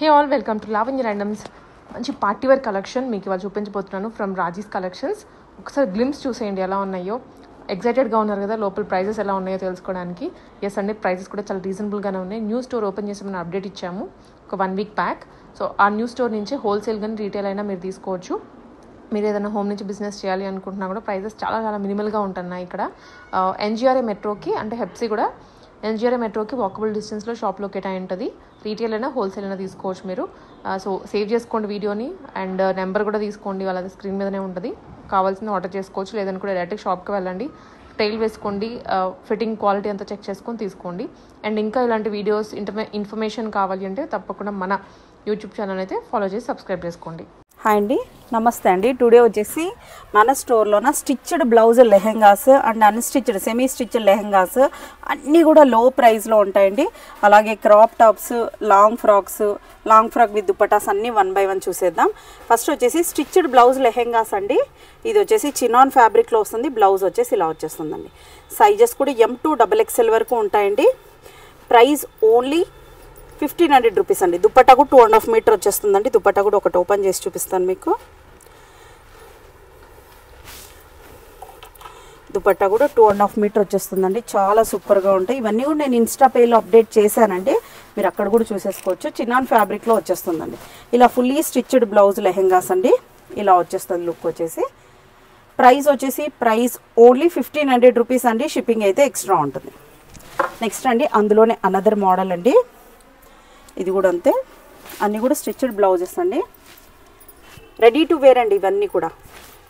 Hey all, welcome to Lavanya Randoms. మంచి party wear collection మీకు ఇవాళ చూపించబోతున్నాను ఫ్రమ్ రాజీస్ కలెక్షన్స్. ఒకసారి గ్లిమ్స్ చూసేయండి ఎలా ఉన్నాయో. ఎక్సైటెడ్గా ఉన్నారు కదా లోపల ప్రైజెస్ ఎలా ఉన్నాయో తెలుసుకోవడానికి. ఎస్ అండి, ప్రైజెస్ కూడా చాలా రీజనబుల్గానే ఉన్నాయి. న్యూ స్టోర్ ఓపెన్ చేసి మనం అప్డేట్ ఇచ్చాము ఒక 1 week బ్యాక్. సో ఆ న్యూ స్టోర్ నుంచి హోల్సేల్ కానీ రీటైల్ అయినా మీరు తీసుకోవచ్చు. మీరు ఏదైనా హోమ్ నుంచి బిజినెస్ చేయాలి అనుకుంటున్నా కూడా ప్రైజెస్ చాలా చాలా మినిమల్గా ఉంటున్నాయి ఇక్కడ. ఎన్జిఆర్ఏ మెట్రోకి అంటే హెప్సీ కూడా ఎన్జిఆర్ఏ మెట్రోకి వాకబుల్ డిస్టెన్స్లో షాప్ లొకేట్ అయి ఉంటుంది. రీటైల్ అయినా హోల్సేల్ అయినా తీసుకోవచ్చు మీరు. సో సేవ్ చేసుకోండి వీడియోని అండ్ నెంబర్ కూడా తీసుకోండి, వాళ్ళది స్క్రీన్ మీదనే ఉంటుంది. కావాల్సింది ఆర్డర్ చేసుకోవచ్చు, లేదని కూడా డైరెక్ట్ షాప్కి వెళ్ళండి, ట్రైల్ వేసుకోండి, ఫిట్టింగ్ క్వాలిటీ అంతా చెక్ చేసుకొని తీసుకోండి. అండ్ ఇంకా ఇలాంటి వీడియోస్ ఇన్ఫర్మేషన్ కావాలి అంటే తప్పకుండా మన యూట్యూబ్ ఛానల్ అయితే ఫాలో చేసి సబ్స్క్రైబ్ చేసుకోండి. హాయ్ అండి, నమస్తే అండి. టుడే వచ్చేసి మన స్టోర్లోన stitched blouse lehengas and unstitched semi stitched lehengas అన్నీ కూడా లో ప్రైస్లో ఉంటాయండి. అలాగే crop tops, long frock with dupattas అన్నీ 1 by 1 చూసేద్దాం. ఫస్ట్ వచ్చేసి స్టిచ్డ్ బ్లౌజ్ లెహెంగాస్ అండి. ఇది వచ్చేసి చినాన్ ఫ్యాబ్రిక్లో వస్తుంది. బ్లౌజ్ వచ్చేసి ఇలా వచ్చేస్తుందండి. సైజెస్ కూడా M to XXL వరకు ఉంటాయండి. ప్రైస్ ఓన్లీ 1500 రూపీస్ అండి. దుపట్టా కూడా 2.5 మీటర్ వచ్చేస్తుందండి. దుపట్టా కూడా ఒకటి ఓపెన్ చేసి చూపిస్తాను మీకు. దుపట్టా కూడా 2.5 మీటర్ వచ్చేస్తుందండి. చాలా సూపర్గా ఉంటాయి. ఇవన్నీ కూడా నేను ఇన్స్టా పేలో అప్డేట్ చేశానండి, మీరు అక్కడ కూడా చూసేసుకోవచ్చు. చినాన్ ఫ్యాబ్రిక్లో వచ్చేస్తుందండి. ఇలా ఫుల్లీ స్టిచ్డ్ బ్లౌజ్ లెహెంగాస్ అండి. ఇలా వచ్చేస్తుంది లుక్ వచ్చేసి. ప్రైస్ ఓన్లీ 1500 రూపీస్ అండి. షిప్పింగ్ అయితే ఎక్స్ట్రా ఉంటుంది. నెక్స్ట్ అండి, అందులోనే అనదర్ మోడల్ అండి. ఇది కూడా అంతే, అన్నీ కూడా స్టిచ్డ్ బ్లౌజెస్ అండి. రెడీ టు వేర్ అండి. ఇవన్నీ కూడా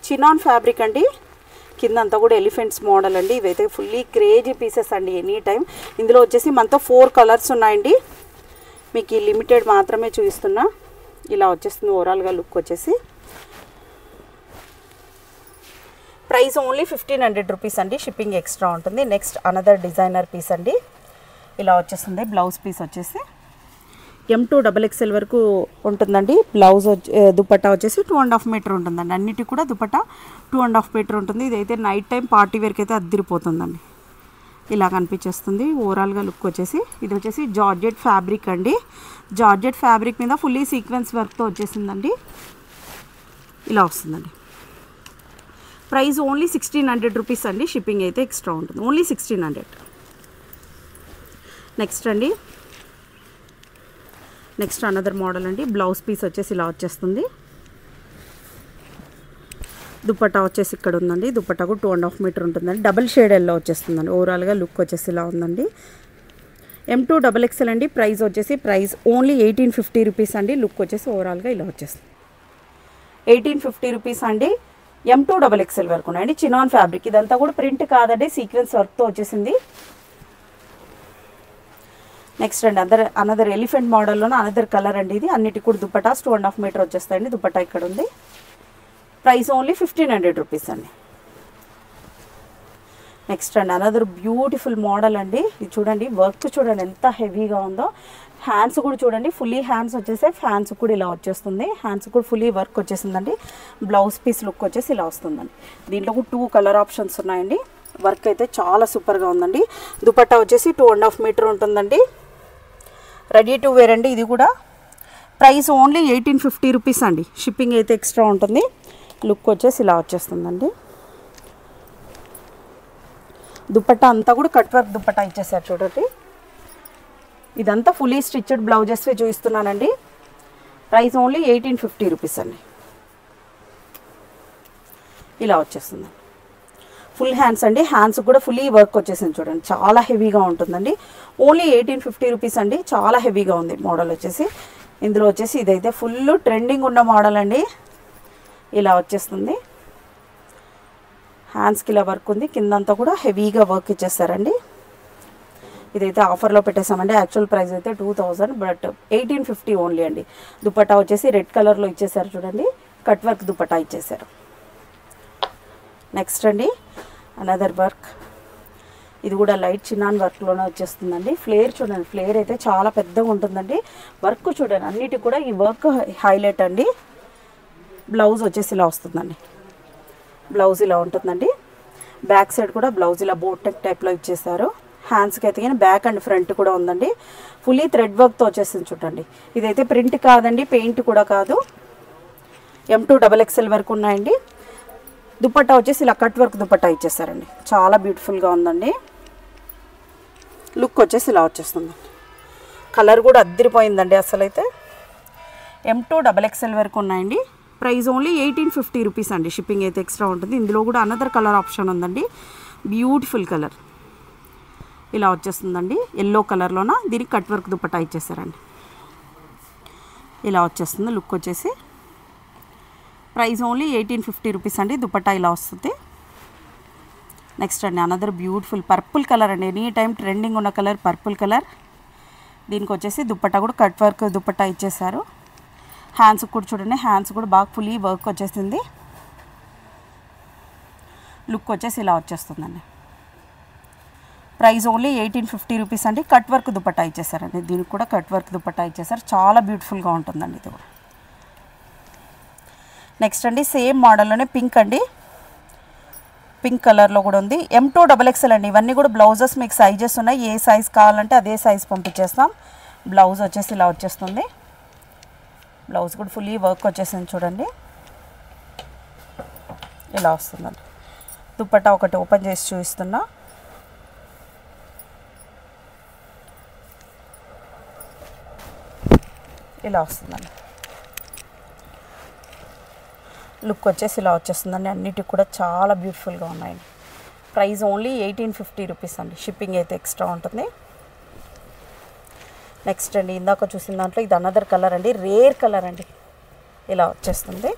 చినాన్ ఫ్యాబ్రిక్ అండి. కింద అంతా కూడా ఎలిఫెంట్స్ మోడల్ అండి. ఇవైతే ఫుల్లీ క్రేజీ పీసెస్ అండి ఎనీ టైం. ఇందులో వచ్చేసి మనతో 4 కలర్స్ ఉన్నాయండి. మీకు ఈ లిమిటెడ్ మాత్రమే చూపిస్తున్నా. ఇలా వచ్చేస్తుంది ఓవరాల్గా లుక్ వచ్చేసి. ప్రైస్ ఓన్లీ 1500 రూపీస్ అండి. షిప్పింగ్ ఎక్స్ట్రా ఉంటుంది. నెక్స్ట్ అనదర్ డిజైనర్ పీస్ అండి. ఇలా వచ్చేస్తుంది బ్లౌజ్ పీస్ వచ్చేసి. M to XXL వరకు ఉంటుందండి. బ్లౌజ్ దుపట్టా వచ్చేసి 2.5 మీటర్ ఉంటుందండి. అన్నిటికి కూడా దుపట్టా 2.5 మీటర్ ఉంటుంది. ఇదైతే నైట్ టైం పార్టీ వేర్కి అయితే అద్దిరిపోతుందండి. ఇలా కనిపించేస్తుంది ఓవరాల్గా లుక్ వచ్చేసి. ఇది వచ్చేసి జార్జెట్ ఫ్యాబ్రిక్ అండి. జార్జెట్ ఫ్యాబ్రిక్ మీద ఫుల్లీ సీక్వెన్స్ వర్క్తో వచ్చేసిందండి. ఇలా వస్తుందండి. ప్రైస్ ఓన్లీ 1600 రూపీస్ అండి. షిప్పింగ్ అయితే ఎక్స్ట్రా ఉంటుంది. ఓన్లీ 1600. నెక్స్ట్ అనదర్ మోడల్ అండి. బ్లౌజ్ పీస్ వచ్చేసి ఇలా వచ్చేస్తుంది. దుపట్టా వచ్చేసి ఇక్కడ ఉందండి. దుపట్టా కూడా 2.5 మీటర్ ఉంటుందండి. డబుల్ షేడ్ ఎల్లో వచ్చేస్తుందండి. ఓవరాల్గా లుక్ వచ్చేసి ఇలా ఉందండి. M to XXL అండి. ప్రైస్ ఓన్లీ 1850 రూపీస్ అండి. లుక్ వచ్చేసి ఓవరాల్గా ఇలా వచ్చేస్తుంది. 1850 రూపీస్ అండి. M to XXL వరకు ఉన్నాయండి. చినాన్ ఫ్యాబ్రిక్ ఇదంతా కూడా ప్రింట్ కాదండి, సీక్వెన్స్ వర్క్తో వచ్చేసింది. నెక్స్ట్ అండి అనదర్ ఎలిఫెంట్ మోడల్లోనే అనదర్ కలర్ అండి. ఇది అన్నిటికి కూడా దుపటాస్ 2.5 మీటర్ వచ్చేస్తాయండి. దుపట్టా ఇక్కడ ఉంది. ప్రైస్ ఓన్లీ 1500 రూపీస్ అండి. నెక్స్ట్ అండి అనదర్ బ్యూటిఫుల్ మోడల్ అండి. ఇది చూడండి, వర్క్ చూడండి ఎంత హెవీగా ఉందో. హ్యాండ్స్ కూడా చూడండి, ఫుల్లీ హ్యాండ్స్ వచ్చేసాయి. హ్యాండ్స్ కూడా ఇలా వచ్చేస్తుంది. హ్యాండ్స్ కూడా ఫుల్లీ వర్క్ వచ్చేసిందండి. బ్లౌజ్ పీస్ లుక్ వచ్చేసి ఇలా వస్తుందండి. దీంట్లో కూడా 2 కలర్ ఆప్షన్స్ ఉన్నాయండి. వర్క్ అయితే చాలా సూపర్గా ఉందండి. దుపట్టా వచ్చేసి 2.5 మీటర్ ఉంటుందండి. రెడీ టు వేర్ అండి. ఇది కూడా ప్రైస్ ఓన్లీ 1850 రూపీస్ అండి. షిప్పింగ్ అయితే ఎక్స్ట్రా ఉంటుంది. లుక్ వచ్చేసి ఇలా వచ్చేస్తుందండి. దుపట్టా అంతా కూడా కట్ వర్క్ దుపట్టా ఇచ్చేసారు చూడండి. ఇదంతా ఫుల్లీ స్టిచ్డ్ బ్లౌజెస్ చూపిస్తున్నానండి. ప్రైస్ ఓన్లీ 1850 రూపీస్ అండి. ఇలా వచ్చేస్తుంది. ఫుల్ హ్యాండ్స్ అండి. హ్యాండ్స్ కూడా ఫుల్లీ వర్క్ వచ్చేసింది చూడండి. చాలా హెవీగా ఉంటుందండి. ఓన్లీ 1850 రూపీస్ అండి. చాలా హెవీగా ఉంది మోడల్ వచ్చేసి. ఇందులో వచ్చేసి ఇదైతే ఫుల్ ట్రెండింగ్ ఉన్న మోడల్ అండి. ఇలా వచ్చేస్తుంది. హ్యాండ్స్కి ఇలా వర్క్ ఉంది. కిందంతా కూడా హెవీగా వర్క్ ఇచ్చేస్తారండి. ఇదైతే ఆఫర్లో పెట్టేసామండి. యాక్చువల్ ప్రైస్ అయితే 2000, బట్ 1850 ఓన్లీ అండి. దుపట్టా వచ్చేసి రెడ్ కలర్లో ఇచ్చేసారు చూడండి. కట్ వర్క్ దుపట్టా ఇచ్చేసారు. నెక్స్ట్ అండి అనదర్ వర్క్. ఇది కూడా లైట్ చినాన్ వర్క్లోనే వచ్చేస్తుందండి. ఫ్లేర్ చూడండి, ఫ్లేర్ అయితే చాలా పెద్దగా ఉంటుందండి. వర్క్ చూడండి, అన్నిటికి కూడా ఈ వర్క్ హైలైట్ అండి. బ్లౌజ్ వచ్చేసి ఇలా వస్తుందండి. బ్లౌజ్ ఇలా ఉంటుందండి. బ్యాక్ సైడ్ కూడా బ్లౌజ్ ఇలా బోట్ నెక్ టైప్లో ఇచ్చేసారు. హ్యాండ్స్కి అయితే కానీ బ్యాక్ అండ్ ఫ్రంట్ కూడా ఉందండి. ఫుల్లీ థ్రెడ్ వర్క్తో వచ్చేసింది చూడండి. ఇదైతే ప్రింట్ కాదండి, పెయింట్ కూడా కాదు. M2 XXL వరకు ఉన్నాయండి. దుపట్టా వచ్చేసి ఇలా కట్ వర్క్ దుపట్టా ఇచ్చేసారండి. చాలా బ్యూటిఫుల్గా ఉందండి. లుక్ వచ్చేసి ఇలా వచ్చేస్తుంది. కలర్ కూడా అద్దరిపోయిందండి అసలైతే. M2 XXL వరకు ఉన్నాయండి. ప్రైస్ ఓన్లీ 1850 రూపీస్ అండి. షిప్పింగ్ అయితే ఎక్స్ట్రా ఉంటుంది. ఇందులో కూడా అనదర్ కలర్ ఆప్షన్ ఉందండి. బ్యూటిఫుల్ కలర్ ఇలా వచ్చేస్తుందండి. ఎల్లో కలర్లోన దీనికి కట్ వర్క్ దుపట్టా ఇచ్చేసారండి. ఇలా వచ్చేస్తుంది లుక్ వచ్చేసి. ప్రైస్ ఓన్లీ 1850 రూపీస్ అండి. దుపట్టా ఇలా వస్తుంది. నెక్స్ట్ అండి అనదర్ బ్యూటిఫుల్ పర్పుల్ కలర్ అండి. ఎనీ టైం ట్రెండింగ్ ఉన్న కలర్ పర్పుల్ కలర్. దీనికి వచ్చేసి దుపట్టా కూడా కట్ వర్క్ దుపట్టా ఇచ్చేసారు. హ్యాండ్స్ కూడా చూడండి, హ్యాండ్స్ కూడా బాగా ఫుల్లీ వర్క్ వచ్చేసింది. లుక్ వచ్చేసి ఇలా వచ్చేస్తుందండి. ప్రైస్ ఓన్లీ 1850 రూపీస్ అండి. కట్ వర్క్ దుపట్టా ఇచ్చేసారండి. దీనికి కూడా కట్ వర్క్ దుపట్టా ఇచ్చేసారు. చాలా బ్యూటిఫుల్గా ఉంటుందండి ఇది కూడా. నెక్స్ట్ అండి సేమ్ మోడల్లోనే పింక్ అండి. పింక్ కలర్లో కూడా ఉంది. M2 XXL అండి. ఇవన్నీ కూడా బ్లౌజెస్ మీకు సైజెస్ ఉన్నాయి. ఏ సైజ్ కావాలంటే అదే సైజ్ పంపించేస్తాం. బ్లౌజ్ వచ్చేసి ఇలా వచ్చేస్తుంది. బ్లౌజ్ కూడా ఫుల్లీ వర్క్ వచ్చేసింది చూడండి. ఇలా వస్తుందండి. దుపట్టా ఒకటి ఓపెన్ చేసి చూపిస్తున్నా. ఇలా వస్తుందండి. లుక్ వచ్చేసి ఇలా వచ్చేస్తుందండి. అన్నిటికి కూడా చాలా బ్యూటిఫుల్గా ఉన్నాయండి. ప్రైస్ ఓన్లీ 1850 రూపీస్ అండి. షిప్పింగ్ అయితే ఎక్స్ట్రా ఉంటుంది. నెక్స్ట్ అండి ఇందాక చూసిన దాంట్లో ఇది అనదర్ కలర్ అండి. రేర్ కలర్ అండి. ఇలా వచ్చేస్తుంది.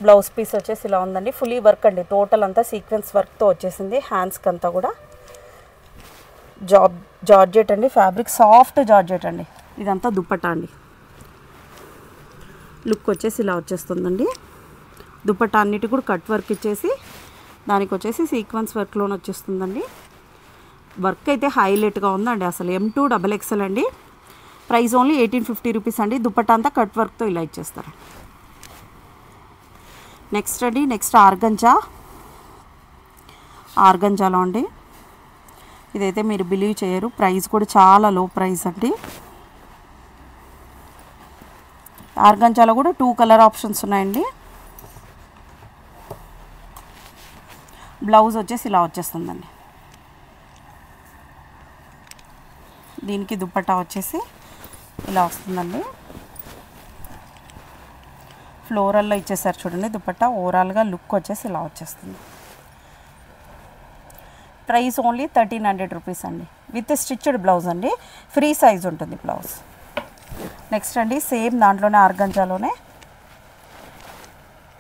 బ్లౌజ్ పీస్ వచ్చేసి ఇలా ఉందండి. ఫుల్లీ వర్క్ అండి. టోటల్ అంతా సీక్వెన్స్ వర్క్తో వచ్చేసింది. హ్యాండ్స్కి అంతా కూడా జార్జెట్ అండి. ఫ్యాబ్రిక్ సాఫ్ట్ జార్జెట్ అండి. ఇదంతా దుపట్టా అండి. లుక్ వచ్చేసి ఇలా వచ్చేస్తుందండి. దుపట్టా అన్నిటి కూడా కట్ వర్క్ ఇచ్చేసి దానికి వచ్చేసి సీక్వెన్స్ వర్క్లోనే వచ్చేస్తుందండి. వర్క్ అయితే హైలైట్గా ఉందండి అసలు. M2 XXL అండి. ప్రైస్ ఓన్లీ 1850 రూపీస్ అండి. దుపట్టా అంతా కట్ వర్క్తో ఇలా ఇచ్చేస్తారు. నెక్స్ట్ అండి నెక్స్ట్ ఆర్గంజాలో అండి. ఇదైతే మీరు బిలీవ్ చేయరు, ప్రైస్ కూడా చాలా లో ప్రైస్ అండి. ఆర్గంజాలో కూడా 2 కలర్ ఆప్షన్స్ ఉన్నాయండి. బ్లౌజ్ వచ్చేసి ఇలా వచ్చేస్తుందండి. దీనికి దుపట్టా వచ్చేసి ఇలా వస్తుందండి. ఫ్లోరల్లో ఇచ్చేసారు చూడండి దుపట్టా. ఓవరాల్గా లుక్ వచ్చేసి ఇలా వచ్చేస్తుంది. ప్రైస్ ఓన్లీ 1300 రూపీస్ అండి. విత్ స్టిచ్డ్ బ్లౌజ్ అండి. ఫ్రీ సైజ్ ఉంటుంది బ్లౌజ్. నెక్స్ట్ అండి సేమ్ దాంట్లోనే ఆర్గంజాలోనే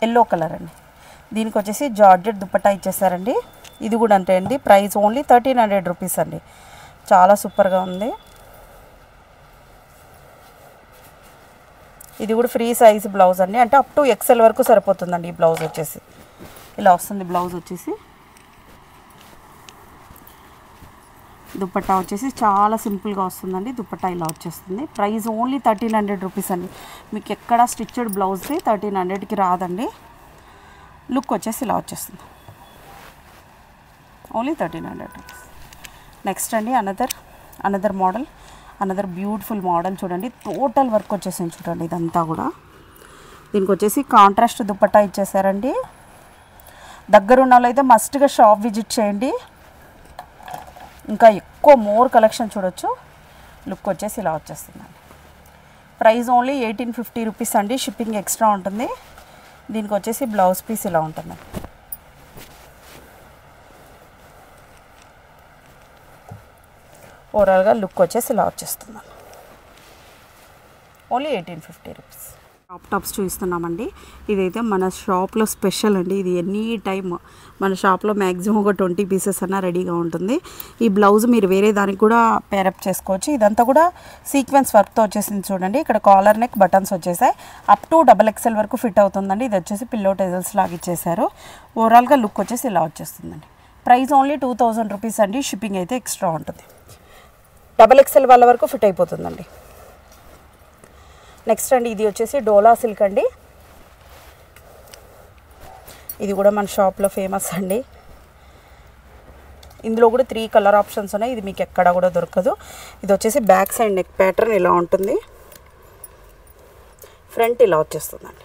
ఎల్లో కలర్ అండి. దీనికి వచ్చేసి జార్జెట్ దుపట్టా ఇచ్చేసారండి. ఇది కూడా అంతే అండి. ప్రైస్ ఓన్లీ 1300 రూపీస్ అండి. చాలా సూపర్గా ఉంది. ఇది కూడా ఫ్రీ సైజ్ బ్లౌజ్ అండి. అంటే అప్ టు XL వరకు సరిపోతుందండి. ఈ బ్లౌజ్ వచ్చేసి ఇలా వస్తుంది. బ్లౌజ్ వచ్చేసి దుపట్టా వచ్చేసి చాలా సింపుల్గా వస్తుందండి. దుపట్టా ఇలా వచ్చేస్తుంది. ప్రైస్ ఓన్లీ 1300 రూపీస్ అండి. మీకు ఎక్కడ స్టిచ్డ్ బ్లౌజ్ది 1300కి రాదండి. లుక్ వచ్చేసి ఇలా వచ్చేస్తుంది. Only 1300 rupees. నెక్స్ట్ అండి another model, another beautiful model చూడండి. టోటల్ వర్క్ వచ్చేసింది చూడండి. ఇదంతా కూడా దీనికి వచ్చేసి కాంట్రాస్ట్ దుపట్టా ఇచ్చేసారండి. దగ్గరున్న వాళ్ళు అయితే మస్ట్గా షాప్ విజిట్ చేయండి. ఇంకా ఎక్కువ మోర్ కలెక్షన్ చూడొచ్చు. లుక్ వచ్చేసి ఇలా వచ్చేస్తుందండి. ప్రైస్ ఓన్లీ 1850 రూపీస్ అండి. షిప్పింగ్ ఎక్స్ట్రా ఉంటుంది. దీనికి వచ్చేసి బ్లౌజ్ పీస్ ఇలా ఉంటుంది. ఓవరాల్గా లుక్ వచ్చేసి ఇలా వచ్చేస్తుంది. Only 1850 rupees. క్రాప్ టాప్స్ చూపిస్తున్నామండి. ఇదైతే మన షాప్లో స్పెషల్ అండి. ఇది ఎనీ టైమ్ మన షాప్లో మ్యాక్సిమం ఒక 20 పీసెస్ అన్నా రెడీగా ఉంటుంది. ఈ బ్లౌజ్ మీరు వేరే దానికి కూడా పేరప్ చేసుకోవచ్చు. ఇదంతా కూడా సీక్వెన్స్ వర్క్తో వచ్చేసింది చూడండి. ఇక్కడ కాలర్ నెక్ బటన్స్ వచ్చేసాయి. అప్ టు XXL వరకు ఫిట్ అవుతుందండి. ఇది వచ్చేసి పిల్లో టెజల్స్ లాగా ఇచ్చేసారు. ఓవరాల్గా లుక్ వచ్చేసి ఇలా వచ్చేస్తుందండి. ప్రైస్ ఓన్లీ 2000 రూపీస్ అండి. షిప్పింగ్ అయితే ఎక్స్ట్రా ఉంటుంది. XXL వాళ్ళ వరకు ఫిట్ అయిపోతుందండి. నెక్స్ట్ అండి ఇది వచ్చేసి డోలా సిల్క్ అండి. ఇది కూడా మన షాప్లో ఫేమస్ అండి. ఇందులో కూడా 3 కలర్ ఆప్షన్స్ ఉన్నాయి. ఇది మీకు ఎక్కడ కూడా దొరకదు. ఇది వచ్చేసి బ్యాక్ సైడ్ నెక్ ప్యాటర్న్ ఇలా ఉంటుంది. ఫ్రంట్ ఇలా వచ్చేస్తుందండి.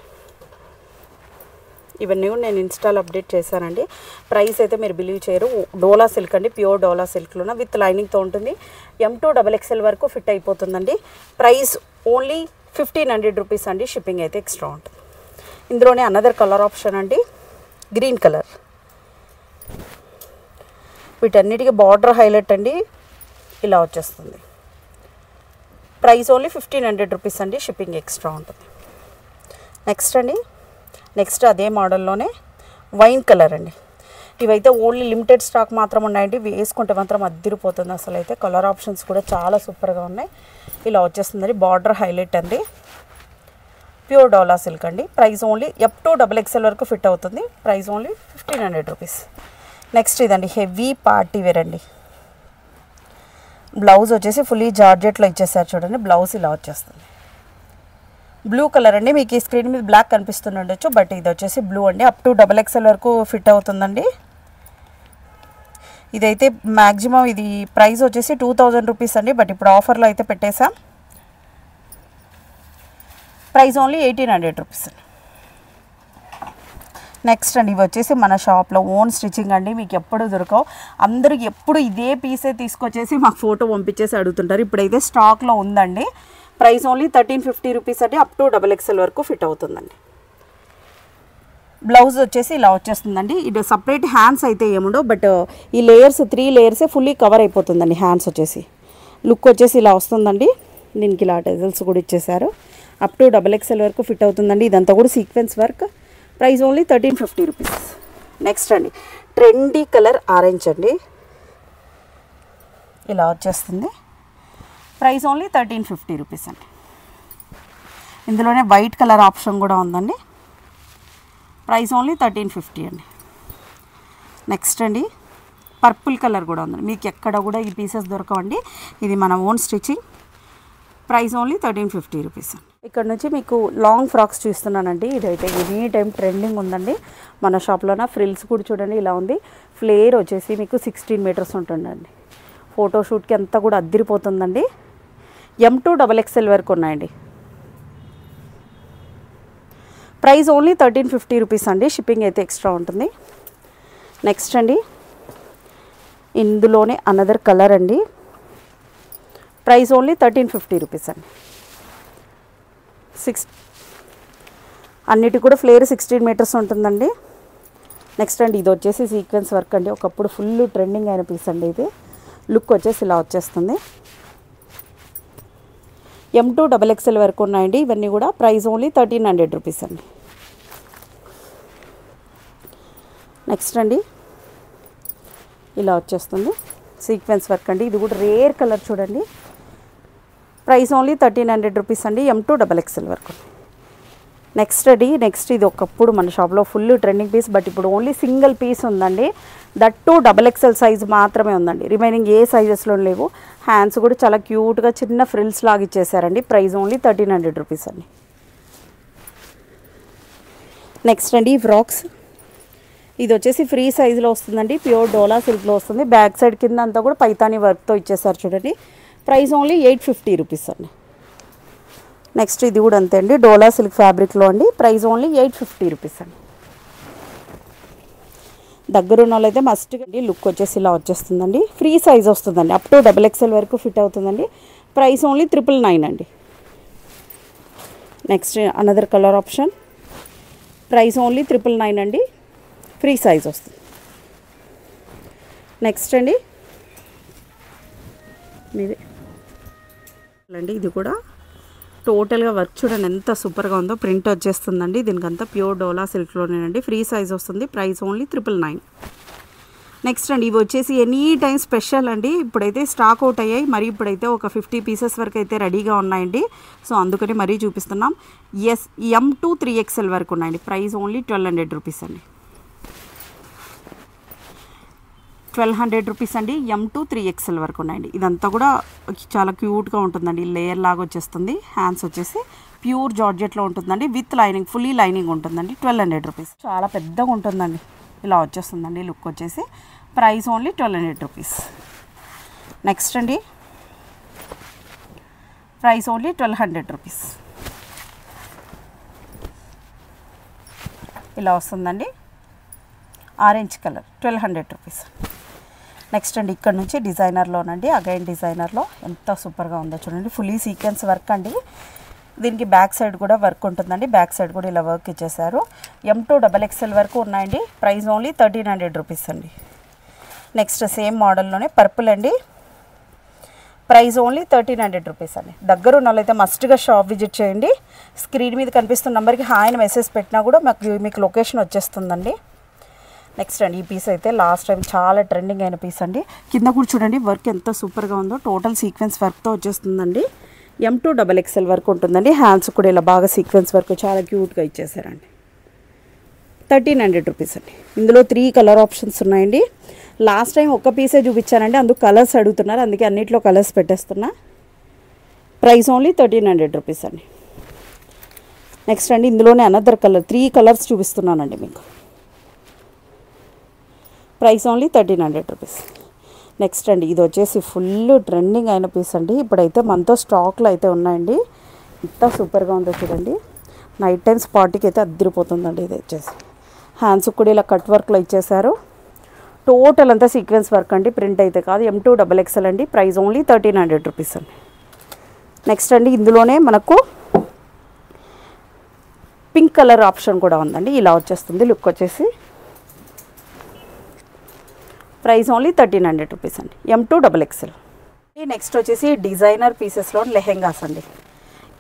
ఇవన్నీ కూడా నేను ఇన్స్టాల్ అప్డేట్ చేశానండి. ప్రైస్ అయితే మీరు బిలీవ్ చేయరు. డోలా సిల్క్ అండి, ప్యూర్ డోలా సిల్క్లోన విత్ లైనింగ్తో ఉంటుంది. M2 XXL వరకు ఫిట్ అయిపోతుందండి. ప్రైస్ ఓన్లీ 1500 రూపీస్ అండి. షిప్పింగ్ అయితే ఎక్స్ట్రా ఉంటుంది. ఇందులోనే అనదర్ కలర్ ఆప్షన్ అండి, గ్రీన్ కలర్. వీటన్నిటికీ బార్డర్ హైలైట్ అండి, ఇలా వచ్చేస్తుంది. ప్రైస్ ఓన్లీ 1500 రూపీస్ అండి. షిప్పింగ్ ఎక్స్ట్రా ఉంటుంది. నెక్స్ట్ అదే మోడల్లోనే వైన్ కలర్ అండి. ఇవైతే ఓన్లీ లిమిటెడ్ స్టాక్ మాత్రం ఉన్నాయండి. వేసుకుంటే మాత్రం అద్దిరిపోతుంది. అసలు అయితే కలర్ ఆప్షన్స్ కూడా చాలా సూపర్గా ఉన్నాయి. ఇలా వచ్చేస్తుందండి, బార్డర్ హైలైట్ అండి, ప్యూర్ డోలా సిల్క్ అండి. ప్రైస్ ఓన్లీ M2 XXL వరకు ఫిట్ అవుతుంది. Price only 1500 rupees. నెక్స్ట్ ఇదండి, హెవీ పార్టీ వేర్ అండి. బ్లౌజ్ వచ్చేసి ఫుల్లీ జార్జెట్లో ఇచ్చేసారు చూడండి. బ్లౌజ్ ఇలా వచ్చేస్తుంది. బ్లూ కలర్ అండి. మీకు ఈ స్క్రీన్ మీద బ్లాక్ కనిపిస్తుండొచ్చు, బట్ ఇది వచ్చేసి బ్లూ అండి. అప్ టు XXL వరకు ఫిట్ అవుతుందండి. ఇదైతే మ్యాక్సిమం ఇది ప్రైస్ వచ్చేసి 2000 రూపీస్ అండి, బట్ ఇప్పుడు ఆఫర్లో అయితే పెట్టేసాం. ప్రైస్ ఓన్లీ 1800 రూపీస్ అండి. నెక్స్ట్ అండి, ఇవి వచ్చేసి మన షాప్లో ఓన్ స్టిచ్చింగ్ అండి. మీకు ఎప్పుడు దొరకవు. అందరూ ఎప్పుడు ఇదే పీసే తీసుకొచ్చేసి మాకు ఫోటో పంపించేసి అడుగుతుంటారు. ఇప్పుడైతే స్టాక్లో ఉందండి. ప్రైస్ ఓన్లీ 1350 రూపీస్ అండి. అప్ టు XXL వరకు ఫిట్ అవుతుందండి. బ్లౌజ్ వచ్చేసి ఇలా వచ్చేస్తుందండి. ఇది సపరేట్ హ్యాండ్స్ అయితే ఏముండవు, బట్ ఈ లేయర్స్ 3 లేయర్సే ఫుల్లీ కవర్ అయిపోతుందండి. హ్యాండ్స్ వచ్చేసి లుక్ వచ్చేసి ఇలా వస్తుందండి. దీనికి ఇలా టెజల్స్ కూడా ఇచ్చేసారు. అప్ టు XXL వరకు ఫిట్ అవుతుందండి. ఇదంతా కూడా sequence work. Price only 1350 rupees. Next అండి, ట్రెండీ కలర్ ఆరెంజ్ అండి. ఇలా వచ్చేస్తుంది. ప్రైస్ ఓన్లీ 1350 రూపీస్ అండి. ఇందులోనే వైట్ కలర్ ఆప్షన్ కూడా ఉందండి. ప్రైస్ ఓన్లీ 1350 అండి. నెక్స్ట్ అండి, పర్పుల్ కలర్ కూడా ఉందండి. మీకు ఎక్కడ కూడా ఈ పీసెస్ దొరకవండి. ఇది మన own stitching. Price only 1350 rupees అండి. ఇక్కడ నుంచి మీకు లాంగ్ ఫ్రాక్స్ చూస్తున్నానండి. ఇదైతే ఎనీ టైం ట్రెండింగ్ ఉందండి మన షాప్లోన. ఫ్రిల్స్ కూడా చూడండి ఇలా ఉంది. ఫ్లేర్ వచ్చేసి మీకు 16 మీటర్స్ ఉంటుందండి. ఫోటోషూట్కి అంతా కూడా అద్దిరిపోతుందండి. M2 XXL వరకు ఉన్నాయండి. ప్రైస్ ఓన్లీ 1350 రూపీస్ అండి. షిప్పింగ్ అయితే ఎక్స్ట్రా ఉంటుంది. నెక్స్ట్ అండి, ఇందులోనే అనదర్ కలర్ అండి. ప్రైస్ ఓన్లీ 1350 రూపీస్ అండి. అన్నిటి కూడా ఫ్లేర్ 16 మీటర్స్ ఉంటుందండి. నెక్స్ట్ అండి, ఇది వచ్చేసి సీక్వెన్స్ వర్క్ అండి. ఒకప్పుడు ఫుల్ ట్రెండింగ్ అయిన పీస్ అండి. ఇది లుక్ వచ్చేసి ఇలా వచ్చేస్తుంది. M2 XXL వరకు ఉన్నాయండి ఇవన్నీ కూడా. ప్రైస్ ఓన్లీ 1300 రూపీస్ అండి. నెక్స్ట్ అండి, ఇలా వచ్చేస్తుంది సీక్వెన్స్ వర్క్ అండి. ఇది కూడా రేర్ కలర్ చూడండి. ప్రైస్ ఓన్లీ 1300 రూపీస్ అండి. M2 XXL వరకు. నెక్స్ట్ ఇది ఒకప్పుడు మన షాప్లో ఫుల్ ట్రెండింగ్ పీస్, బట్ ఇప్పుడు ఓన్లీ సింగిల్ పీస్ ఉందండి. దట్ టు XXL సైజ్ మాత్రమే ఉందండి. రిమైనింగ్ ఏ సైజెస్లో లేవు. హ్యాండ్స్ కూడా చాలా క్యూట్గా చిన్న ఫ్రిల్స్ లాగా ఇచ్చేసారండి. ప్రైస్ ఓన్లీ 1300 రూపీస్ అండి. నెక్స్ట్ అండి, ఫ్రాక్స్. ఇది వచ్చేసి ఫ్రీ సైజులో వస్తుందండి. ప్యూర్ డోలా సిల్క్లో వస్తుంది. బ్యాక్ సైడ్ కింద అంతా కూడా పైతానీ వర్క్తో ఇచ్చేసారు చూడండి. ప్రైస్ ఓన్లీ 850 రూపీస్ అండి. నెక్స్ట్ ఇది కూడా అంతే అండి, డోలా సిల్క్ ఫ్యాబ్రిక్లో అండి. ప్రైస్ ఓన్లీ 850 రూపీస్ అండి. దగ్గరున్న వాళ్ళైతే మస్ట్ అండి. లుక్ వచ్చేసి ఇలా వచ్చేస్తుందండి. ఫ్రీ సైజ్ వస్తుందండి. అప్ టు XXL వరకు ఫిట్ అవుతుందండి. ప్రైస్ ఓన్లీ 999 అండి. Next another colour option. Price only 999 అండి. ఫ్రీ సైజ్ వస్తుంది. నెక్స్ట్ అండి, మీది అండి. ఇది కూడా టోటల్గా వర్క్ చూడండి ఎంత సూపర్గా ఉందో. ప్రింట్ వచ్చేస్తుందండి. దీనికంతా ప్యూర్ డోలా సిల్క్లోనేనండి. ఫ్రీ సైజ్ వస్తుంది. Price only 999. నెక్స్ట్ అండి, ఇవి వచ్చేసి ఎనీ టైం స్పెషల్ అండి. ఇప్పుడైతే స్టాక్ అవుట్ అయ్యాయి. మరి ఇప్పుడైతే ఒక 50 పీసెస్ వరకు అయితే రెడీగా ఉన్నాయండి. సో అందుకని మరీ చూపిస్తున్నాం. M2 3XL వరకు ఉన్నాయండి. ప్రైస్ ఓన్లీ 1200 రూపీస్ అండి. 1200 రూపీస్ అండి. M2 3XL వరకు ఉన్నాయండి. ఇదంతా కూడా చాలా క్యూట్గా ఉంటుందండి. లేయర్ లాగా వచ్చేస్తుంది. హ్యాండ్స్ వచ్చేసి ప్యూర్ జార్జెట్లో ఉంటుందండి. విత్ లైనింగ్, ఫుల్లీ లైనింగ్ ఉంటుందండి. 1200 రూపీస్. చాలా పెద్దగా ఉంటుందండి. ఇలా వచ్చేస్తుందండి లుక్ వచ్చేసి. Price only 1200 rupees. నెక్స్ట్ అండి ప్రైస్ ఓన్లీ 1200 రూపీస్. ఇలా వస్తుందండి ఆరెంజ్ కలర్ 1200 రూపీస్. నెక్స్ట్ అండి ఇక్కడ నుంచి డిజైనర్లోనండి, అగైన్ డిజైనర్లో ఎంత సూపర్గా ఉందో చూడండి. ఫుల్లీ సీక్వెన్స్ వర్క్ అండి. దీనికి బ్యాక్ సైడ్ కూడా వర్క్ ఉంటుందండి. బ్యాక్ సైడ్ కూడా ఇలా వర్క్ ఇచ్చేసారు. M2 XXL వరకు ఉన్నాయండి. ప్రైస్ ఓన్లీ 1300 రూపీస్ అండి. నెక్స్ట్ సేమ్ మోడల్లోనే పర్పుల్ అండి. ప్రైస్ ఓన్లీ 1300 రూపీస్ అండి. దగ్గర ఉన్న వాళ్ళైతే మస్ట్గా షాప్ విజిట్ చేయండి. స్క్రీన్ మీద కనిపిస్తున్న నెంబర్కి హాయ్ అని మెసేజ్ పెట్టినా కూడా మీకు లొకేషన్ వచ్చేస్తుందండి. నెక్స్ట్ అండి ఈ పీస్ అయితే లాస్ట్ టైం చాలా ట్రెండింగ్ అయిన పీస్ అండి. కింద కూడా చూడండి వర్క్ ఎంత సూపర్గా ఉందో. టోటల్ సీక్వెన్స్ వర్క్తో వచ్చేస్తుందండి. M2 XXL వరకు ఉంటుందండి. హ్యాండ్స్ కూడా ఇలా బాగా సీక్వెన్స్ వర్క్ చాలా క్యూట్గా ఇచ్చేసారండి. 1300 రూపీస్ అండి. ఇందులో 3 కలర్ ఆప్షన్స్ ఉన్నాయండి. లాస్ట్ టైం ఒక్క పీసే చూపించానండి, అందుకు కలర్స్ అడుగుతున్నారు, అందుకే అన్నిట్లో కలర్స్ పెట్టేస్తున్నా. ప్రైస్ ఓన్లీ 1300 రూపీస్ అండి. నెక్స్ట్ అండి ఇందులోనే అనదర్ కలర్ 3 కలర్స్ చూపిస్తున్నానండి మీకు. Price only 1300 rupees. నెక్స్ట్ అండి ఇది వచ్చేసి ఫుల్ ట్రెండింగ్ అయిన పీస్ అండి. ఇప్పుడైతే మనతో స్టాక్లో అయితే ఉన్నాయండి. ఎంత సూపర్గా ఉందో చూడండి. నైట్ టైమ్స్ పార్టీకి అయితే అద్దరిపోతుందండి. ఇది వచ్చేసి హ్యాండ్స్ కూడా ఇలా కట్ వర్క్లో ఇచ్చేసారు. టోటల్ అంతా సీక్వెన్స్ వర్క్ అండి, ప్రింట్ అయితే కాదు. M2 XXL అండి. ప్రైస్ ఓన్లీ 1300 రూపీస్ అండి. నెక్స్ట్ అండి ఇందులోనే మనకు పింక్ కలర్ ఆప్షన్ కూడా ఉందండి. ఇలా వచ్చేస్తుంది లుక్ వచ్చేసి. ప్రైస్ ఓన్లీ 1300 రూపీస్ అండి. M2 XXL. నెక్స్ట్ వచ్చేసి డిజైనర్ పీసెస్లో లెహెంగాస్ అండి.